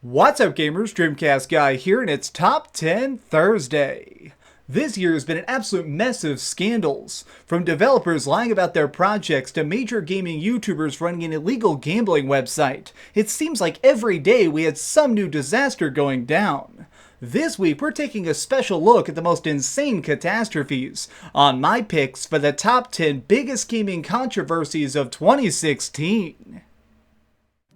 What's up gamers, DreamcastGuy here, and it's Top 10 Thursday. This year has been an absolute mess of scandals, from developers lying about their projects to major gaming YouTubers running an illegal gambling website. It seems like every day we had some new disaster going down. This week we're taking a special look at the most insane catastrophes on my picks for the top 10 biggest gaming controversies of 2016.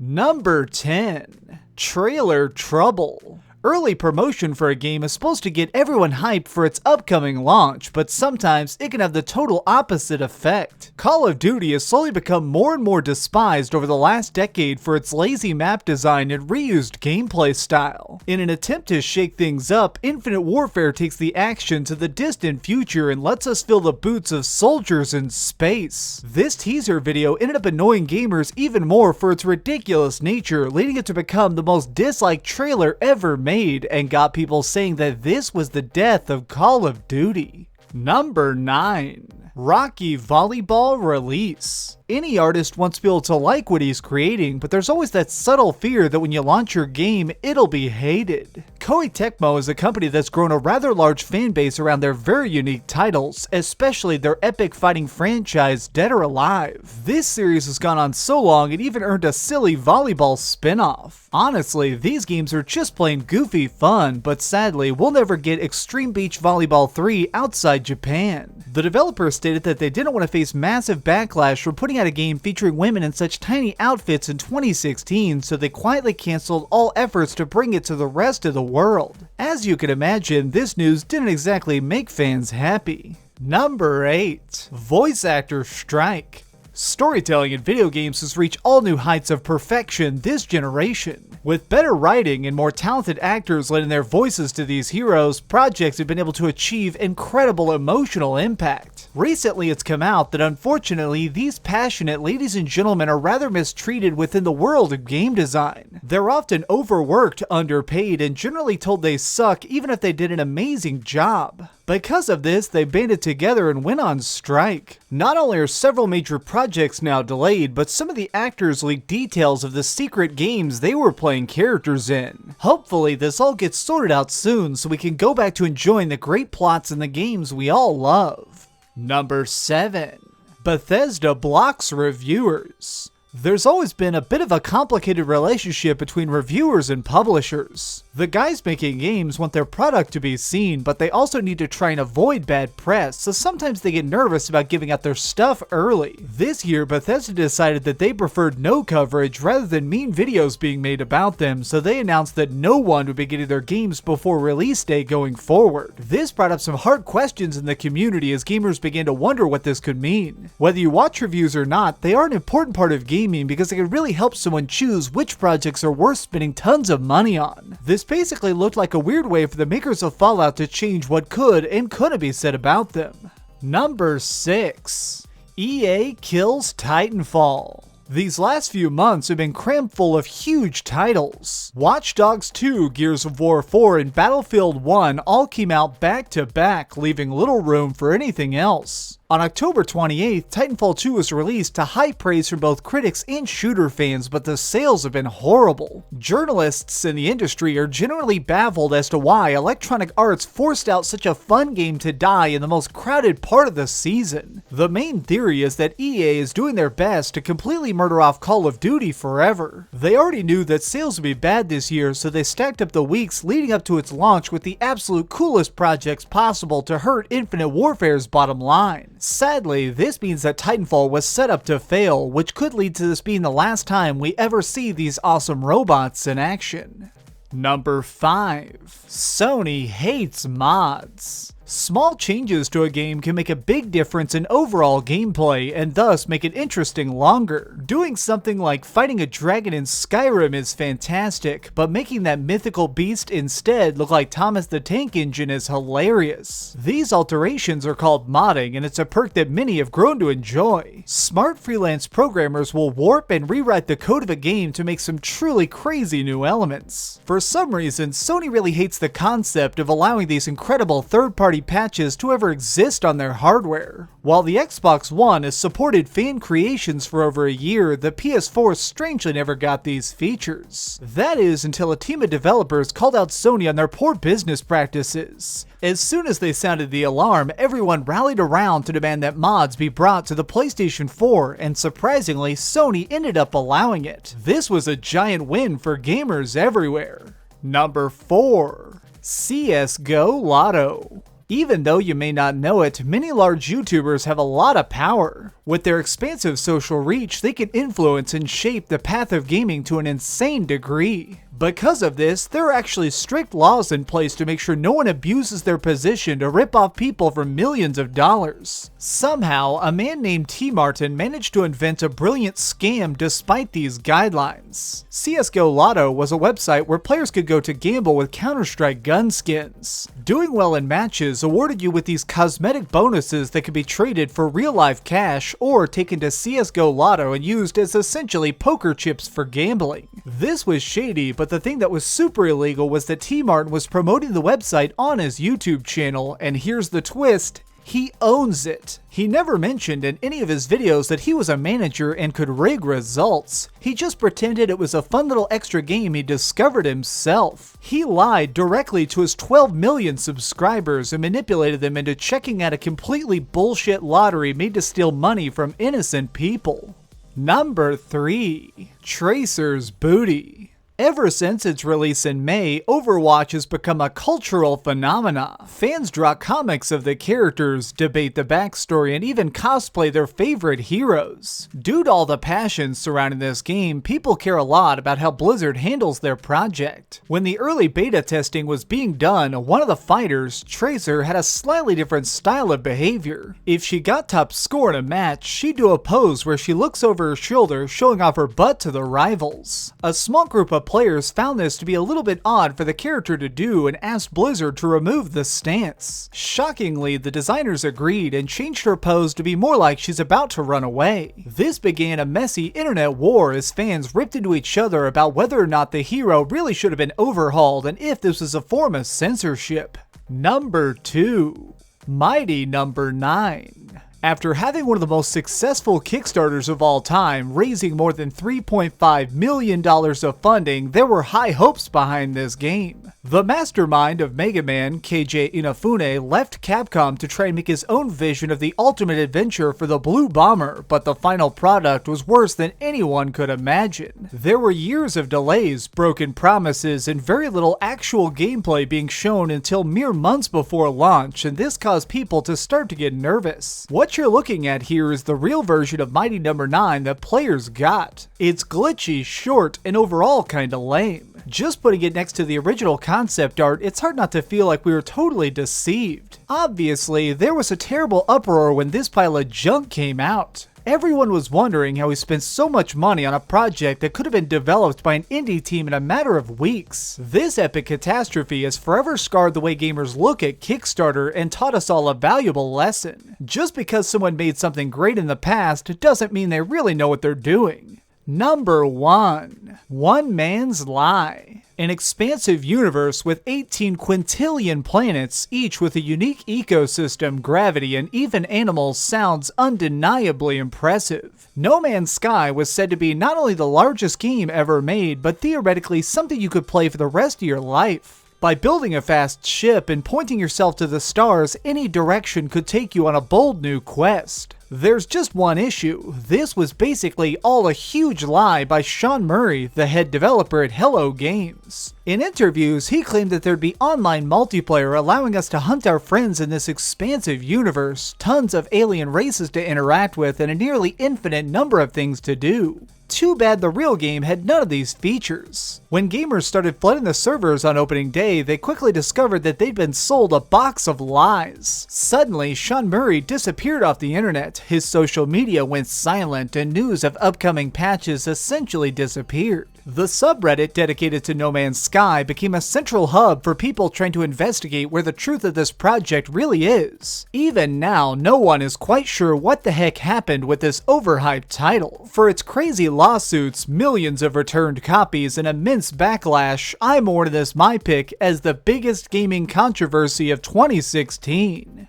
Number 10. Trailer Trouble. Early promotion for a game is supposed to get everyone hyped for its upcoming launch, but sometimes it can have the total opposite effect. Call of Duty has slowly become more and more despised over the last decade for its lazy map design and reused gameplay style. In an attempt to shake things up, Infinite Warfare takes the action to the distant future and lets us feel the boots of soldiers in space. This teaser video ended up annoying gamers even more for its ridiculous nature, leading it to become the most disliked trailer ever made and got people saying that this was the death of Call of Duty. Number 9. Rocky Volleyball release. Any artist wants people to like what he's creating, but there's always that subtle fear that when you launch your game, it'll be hated. Koei Tecmo is a company that's grown a rather large fan base around their very unique titles, especially their epic fighting franchise Dead or Alive. This series has gone on so long it even earned a silly volleyball spin-off. Honestly, these games are just plain goofy fun, but sadly, we'll never get Extreme Beach Volleyball 3 outside Japan. The developers stated that they didn't want to face massive backlash for putting out a game featuring women in such tiny outfits in 2016, so they quietly canceled all efforts to bring it to the rest of the world. As you can imagine, this news didn't exactly make fans happy. Number 8. Voice actor strike. Storytelling in video games has reached all new heights of perfection this generation. With better writing and more talented actors lending their voices to these heroes, projects have been able to achieve incredible emotional impact. Recently it's come out that unfortunately these passionate ladies and gentlemen are rather mistreated within the world of game design. They're often overworked, underpaid, and generally told they suck even if they did an amazing job. Because of this, they banded together and went on strike. Not only are several major projects now delayed, but some of the actors leaked details of the secret games they were playing characters in. Hopefully this all gets sorted out soon so we can go back to enjoying the great plots in the games we all love. Number 7. Bethesda blocks reviewers. There's always been a bit of a complicated relationship between reviewers and publishers. The guys making games want their product to be seen, but they also need to try and avoid bad press, so sometimes they get nervous about giving out their stuff early. This year, Bethesda decided that they preferred no coverage rather than mean videos being made about them, so they announced that no one would be getting their games before release day going forward. This brought up some hard questions in the community as gamers began to wonder what this could mean. Whether you watch reviews or not, they are an important part of gaming because it can really help someone choose which projects are worth spending tons of money on. This basically looked like a weird way for the makers of Fallout to change what could and couldn't be said about them. Number 6. EA Kills Titanfall. These last few months have been crammed full of huge titles. Watch Dogs 2, Gears of War 4, and Battlefield 1 all came out back to back, leaving little room for anything else. On October 28th, Titanfall 2 was released to high praise from both critics and shooter fans, but the sales have been horrible. Journalists in the industry are generally baffled as to why Electronic Arts forced out such a fun game to die in the most crowded part of the season. The main theory is that EA is doing their best to completely murder off Call of Duty forever. They already knew that sales would be bad this year, so they stacked up the weeks leading up to its launch with the absolute coolest projects possible to hurt Infinite Warfare's bottom line. Sadly, this means that Titanfall was set up to fail, which could lead to this being the last time we ever see these awesome robots in action. Number 5. Sony hates mods. Small changes to a game can make a big difference in overall gameplay and thus make it interesting longer. Doing something like fighting a dragon in Skyrim is fantastic, but making that mythical beast instead look like Thomas the Tank Engine is hilarious. These alterations are called modding, and it's a perk that many have grown to enjoy. Smart freelance programmers will warp and rewrite the code of a game to make some truly crazy new elements. For some reason, Sony really hates the concept of allowing these incredible third-party third-party patches to ever exist on their hardware. While the Xbox One has supported fan creations for over a year, the PS4 strangely never got these features. That is, until a team of developers called out Sony on their poor business practices. As soon as they sounded the alarm, everyone rallied around to demand that mods be brought to the PlayStation 4, and surprisingly, Sony ended up allowing it. This was a giant win for gamers everywhere. Number 4. CSGO Lotto. Even though you may not know it, many large YouTubers have a lot of power. With their expansive social reach, they can influence and shape the path of gaming to an insane degree. Because of this, there are actually strict laws in place to make sure no one abuses their position to rip off people for millions of dollars. Somehow, a man named T. Martin managed to invent a brilliant scam despite these guidelines. CSGO Lotto was a website where players could go to gamble with Counter-Strike gun skins. Doing well in matches awarded you with these cosmetic bonuses that could be traded for real-life cash or taken to CSGO Lotto and used as essentially poker chips for gambling. This was shady, but the thing that was super illegal was that T. Martin was promoting the website on his YouTube channel, and here's the twist. He owns it. He never mentioned in any of his videos that he was a manager and could rig results. He just pretended it was a fun little extra game he discovered himself. He lied directly to his 12 million subscribers and manipulated them into checking out a completely bullshit lottery made to steal money from innocent people. Number 3. Tracer's Booty. Ever since its release in May, Overwatch has become a cultural phenomena. Fans draw comics of the characters, debate the backstory, and even cosplay their favorite heroes. Due to all the passion surrounding this game, people care a lot about how Blizzard handles their project. When the early beta testing was being done, one of the fighters, Tracer, had a slightly different style of behavior. If she got top score in a match, she'd do a pose where she looks over her shoulder, showing off her butt to the rivals. A small group of players found this to be a little bit odd for the character to do and asked Blizzard to remove the stance. Shockingly, the designers agreed and changed her pose to be more like she's about to run away. This began a messy internet war as fans ripped into each other about whether or not the hero really should have been overhauled and if this was a form of censorship. Number 2. Mighty Number 9. After having one of the most successful Kickstarters of all time, raising more than $3.5 million of funding, there were high hopes behind this game. The mastermind of Mega Man, KJ Inafune, left Capcom to try and make his own vision of the ultimate adventure for the Blue Bomber, but the final product was worse than anyone could imagine. There were years of delays, broken promises, and very little actual gameplay being shown until mere months before launch, and this caused people to start to get nervous. What you're looking at here is the real version of Mighty Number 9 that players got. It's glitchy, short, and overall kinda lame. Just putting it next to the original concept art, it's hard not to feel like we were totally deceived. Obviously, there was a terrible uproar when this pile of junk came out. Everyone was wondering how he spent so much money on a project that could have been developed by an indie team in a matter of weeks. This epic catastrophe has forever scarred the way gamers look at Kickstarter and taught us all a valuable lesson. Just because someone made something great in the past doesn't mean they really know what they're doing. Number 1. One Man's Lie. An expansive universe with 18 quintillion planets, each with a unique ecosystem, gravity, and even animals sounds undeniably impressive. No Man's Sky was said to be not only the largest game ever made, but theoretically something you could play for the rest of your life. By building a fast ship and pointing yourself to the stars, any direction could take you on a bold new quest. There's just one issue. This was basically all a huge lie by Sean Murray, the head developer at Hello Games. In interviews, he claimed that there'd be online multiplayer allowing us to hunt our friends in this expansive universe, tons of alien races to interact with, and a nearly infinite number of things to do. Too bad the real game had none of these features. When gamers started flooding the servers on opening day, they quickly discovered that they'd been sold a box of lies. Suddenly, Sean Murray disappeared off the internet, his social media went silent, and news of upcoming patches essentially disappeared. The subreddit dedicated to No Man's Sky became a central hub for people trying to investigate where the truth of this project really is. Even now, no one is quite sure what the heck happened with this overhyped title. For its crazy lawsuits, millions of returned copies, and immense backlash, I'm awarding this my pick as the biggest gaming controversy of 2016.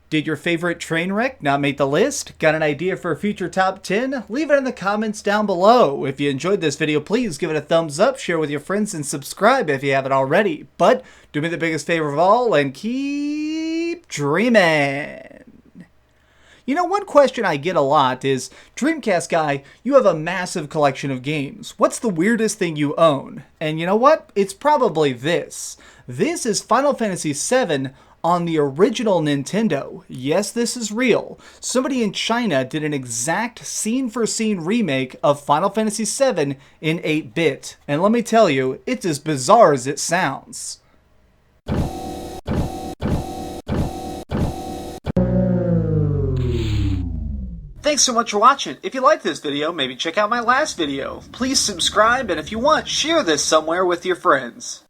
Did your favorite train wreck not make the list? Got an idea for a future top 10? Leave it in the comments down below. If you enjoyed this video, please give it a thumbs up, share with your friends, and subscribe if you haven't already. But do me the biggest favor of all and keep dreaming. You know, one question I get a lot is, DreamcastGuy, you have a massive collection of games. What's the weirdest thing you own? And you know what? It's probably this. This is Final Fantasy VII on the original Nintendo. Yes, this is real. Somebody in China did an exact scene-for-scene remake of Final Fantasy VII in 8-bit. And let me tell you, it's as bizarre as it sounds. Thanks so much for watching. If you liked this video, maybe check out my last video. Please subscribe, and if you want, share this somewhere with your friends.